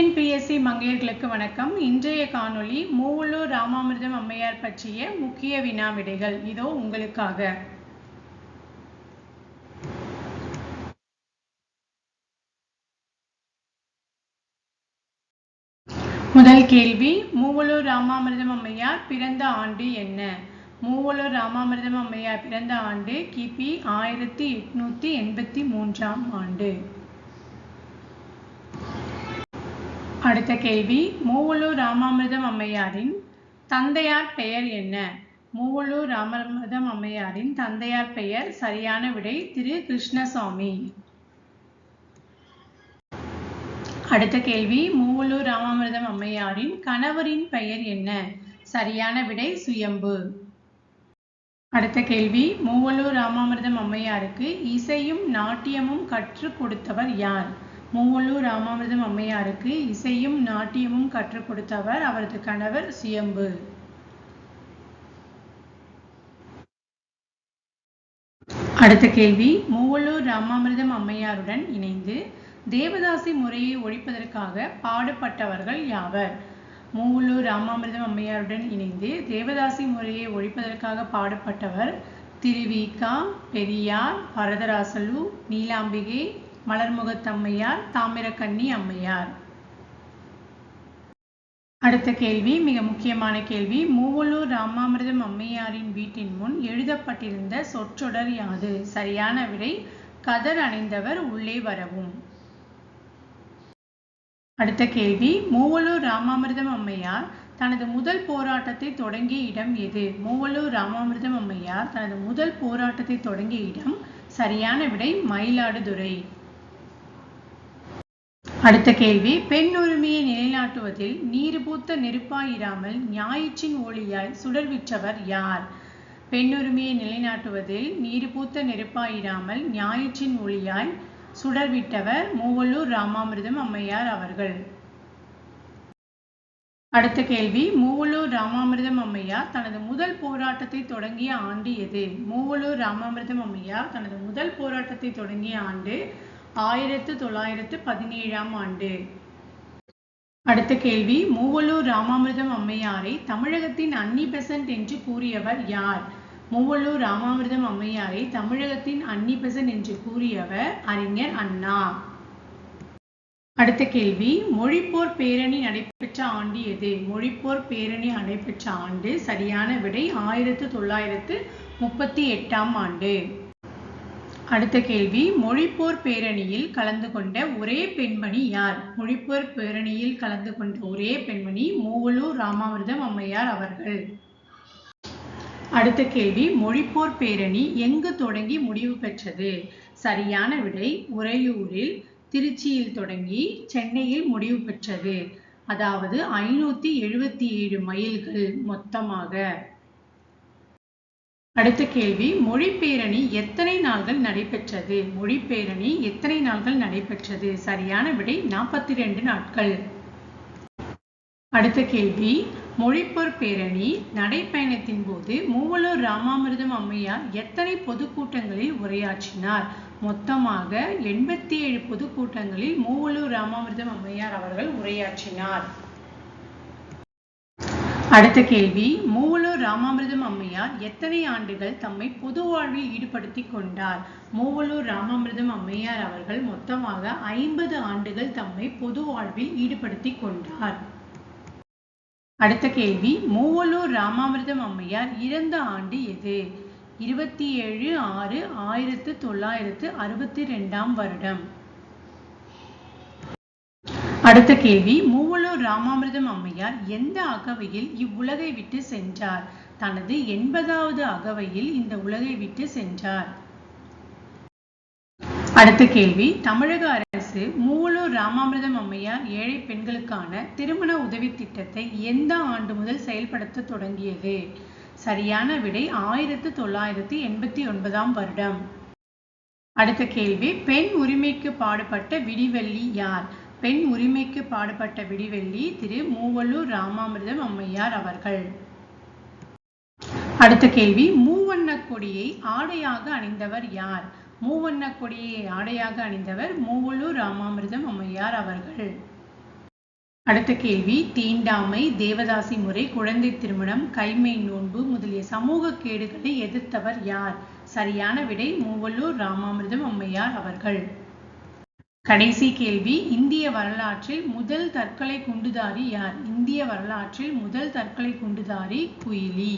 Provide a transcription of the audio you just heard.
TNPSC மங்கையர்களுக்கு வணக்கம். இன்றைய காணொளி மூவலூர் ராமாமிர்தம் அம்மையார் பற்றிய முக்கிய வினா விடைகள் இதோ உங்களுக்காக. முதல் கேள்வி, மூவலூர் ராமாமிர்தம் அம்மையார் பிறந்த ஆண்டு என்ன? மூவலூர் ராமாமிர்தம் அம்மையார் பிறந்த ஆண்டு கிபி 1883 ஆண்டு. அடுத்த கேள்வி, மூவலூர் ராமாமிர்தம் அம்மையாரின் தந்தையார் பெயர் என்ன? மூவலூர் ராமாமிர்தம் அம்மையாரின் தந்தையார் பெயர் சரியான விடை திரு கிருஷ்ணசாமி. அடுத்த கேள்வி, மூவலூர் ராமாமிர்தம் அம்மையாரின் கணவரின் பெயர் என்ன? சரியான விடை சுயம்பு. அடுத்த கேள்வி, மூவலூர் ராமாமிர்தம் அம்மையாருக்கு இசையும் நாட்டியமும் கற்றுக் கொடுத்தவர் யார்? மூவலூர் ராமாமிர்தம் அம்மையாருக்கு இசையும் நாட்டியமும் கற்றுக் கொடுத்தவர் அவரது கணவர் சுயம்பு. அடுத்த கேள்வி, மூவலூர் ராமாமிர்தம் அம்மையாருடன் இணைந்து தேவதாசி முறையை ஒழிப்பதற்காக பாடுபட்டவர்கள் யாவர்? மூவலூர் ராமாமிர்தம் அம்மையாருடன் இணைந்து தேவதாசி முறையை ஒழிப்பதற்காக பாடுபட்டவர் திருவிக, பெரியார், வரதராசலு, நீலாம்பிகை, மலர்முகத்தம்மையார், தாமிரக்கண்ணி அம்மையார். அடுத்த கேள்வி மிக முக்கியமான கேள்வி, மூவலூர் ராமாமிர்தம் அம்மையாரின் வீட்டின் முன் எழுதப்பட்டிருந்த சொற்றொடர் யாது? சரியான விடை கதர் அணிந்தவர் உள்ளே வரவும். அடுத்த கேள்வி, மூவலூர் ராமாமிர்தம் அம்மையார் தனது முதல் போராட்டத்தை தொடங்கிய இடம் எது? மூவலூர் ராமாமிர்தம் அம்மையார் தனது முதல் போராட்டத்தை தொடங்கிய இடம் சரியான விடை மயிலாடுதுறை. அடுத்த கேள்வி, பெண் உரிமையை நிலைநாட்டுவதில் நீர்பூத்த நெருப்பாயிராமல் ஞாயிற்றின் ஒளியாய் சுடர்விற்றவர் யார்? பெண் உரிமையை நிலைநாட்டுவதில் நீர்பூத்த நெருப்பாயிராமல் ஞாயிற்றின் ஒளியாய் சுடர்விட்டவர் மூவலூர் ராமாமிர்தம் அம்மையார் அவர்கள். அடுத்த கேள்வி, மூவலூர் ராமாமிர்தம் அம்மையார் தனது முதல் போராட்டத்தை தொடங்கிய ஆண்டு எது? மூவலூர் ராமாமிர்தம் அம்மையார் தனது முதல் போராட்டத்தை தொடங்கிய ஆண்டு 1917 ஆண்டு. அடுத்த கேள்வி, மூவலூர் ராமாமிர்தம் அம்மையாரை தமிழகத்தின் அன்னி பெசன்ட் என்று கூறியவர் யார்? மூவலூர் ராமாமிர்தம் அம்மையாரை தமிழகத்தின் அன்னி பெசன்ட் என்று கூறியவர் அறிஞர் அண்ணா. அடுத்த கேள்வி, மொழிப்போர் பேரணி நடைபெற்ற ஆண்டு எது? மொழிப்போர் பேரணி நடைபெற்ற ஆண்டு சரியான விடை 1938 ஆண்டு. அடுத்த கேள்வி, மொழிப்போர் பேரணியில் கலந்து கொண்ட ஒரே பெண்மணி யார்? மொழிப்போர் பேரணியில் கலந்து கொண்ட ஒரே பெண்மணி மூவலூர் ராமாமிர்தம் அம்மையார் அவர்கள். அடுத்த கேள்வி, மொழிப்போர் பேரணி எங்கு தொடங்கி முடிவு பெற்றது? சரியான விடை உறையூரில், திருச்சியில் தொடங்கி சென்னையில் முடிவு பெற்றது. அதாவது 577 மைல்கள் மொத்தமாக. அடுத்த கேள்வி, மொழிப்பேரணி எத்தனை நாள்கள் நடைபெற்றது? மொழிப்பேரணி எத்தனை நாள்கள் நடைபெற்றது? சரியான விடை 42 நாட்கள். அடுத்த கேள்வி, மொழிப்போர் பேரணி நடைப்பயணத்தின் போது மூவலூர் ராமாமிர்தம் அம்மையார் எத்தனை பொதுக்கூட்டங்களில் உரையாற்றினார்? மொத்தமாக 87 பொதுக்கூட்டங்களில் மூவலூர் ராமாமிர்தம் அம்மையார் அவர்கள் உரையாற்றினார். அடுத்த கேள்வி, மூவலூர் ராமாமிர்தம் அம்மையார் எத்தனை ஆண்டுகள் தம்மை பொது வாழ்வில் ஈடுபடுத்தி கொண்டார்? மூவலூர் ராமாமிர்தம் அம்மையார் அவர்கள் மொத்தமாக 50 ஆண்டுகள் தம்மை பொது வாழ்வில் ஈடுபடுத்தி கொண்டார். அடுத்த கேள்வி, மூவலூர் ராமாமிர்தம் அம்மையார் இறந்த ஆண்டு எது? 27/6/1962 வருடம். அடுத்த கேள்வி, மூவலூர் ராமாமிர்தம் அம்மையார் எந்த அகவையில் இவ்வுலகை விட்டு சென்றார்? தனது 80வது அகவையில் இந்த உலகை விட்டு சென்றார். அடுத்த கேள்வி, தமிழக அரசு மூவலூர் ராமாமிர்தம் அம்மையார் ஏழை பெண்களுக்கான திருமண உதவி திட்டத்தை எந்த ஆண்டு முதல் செயல்படுத்த தொடங்கியது? சரியான விடை 1989 வருடம். அடுத்த கேள்வி, பெண் உரிமைக்கு பாடுபட்ட விடிவெள்ளி யார்? பெண் உரிமைக்கு பாடுபட்ட விடிவெள்ளி திரு மூவலூர் ராமாமிர்தம் அம்மையார் அவர்கள். அடுத்த கேள்வி, மூவண்ண கொடியை ஆடையாக அணிந்தவர் யார்? மூவண்ண கொடியை ஆடையாக அணிந்தவர் மூவலூர் ராமாமிர்தம் அம்மையார் அவர்கள். அடுத்த கேள்வி, தீண்டாமை, தேவதாசி முறை, குழந்தை திருமணம், கைமை நோன்பு முதலிய சமூக கேடுகளை எதிர்த்தவர் யார்? சரியான விடை மூவலூர் ராமாமிர்தம் அம்மையார் அவர்கள். கடைசி கேள்வி, இந்திய வரலாற்றில் முதல் தற்கொலை குண்டுதாரி யார்? இந்திய வரலாற்றில் முதல் தற்கொலை குண்டுதாரி குயிலி.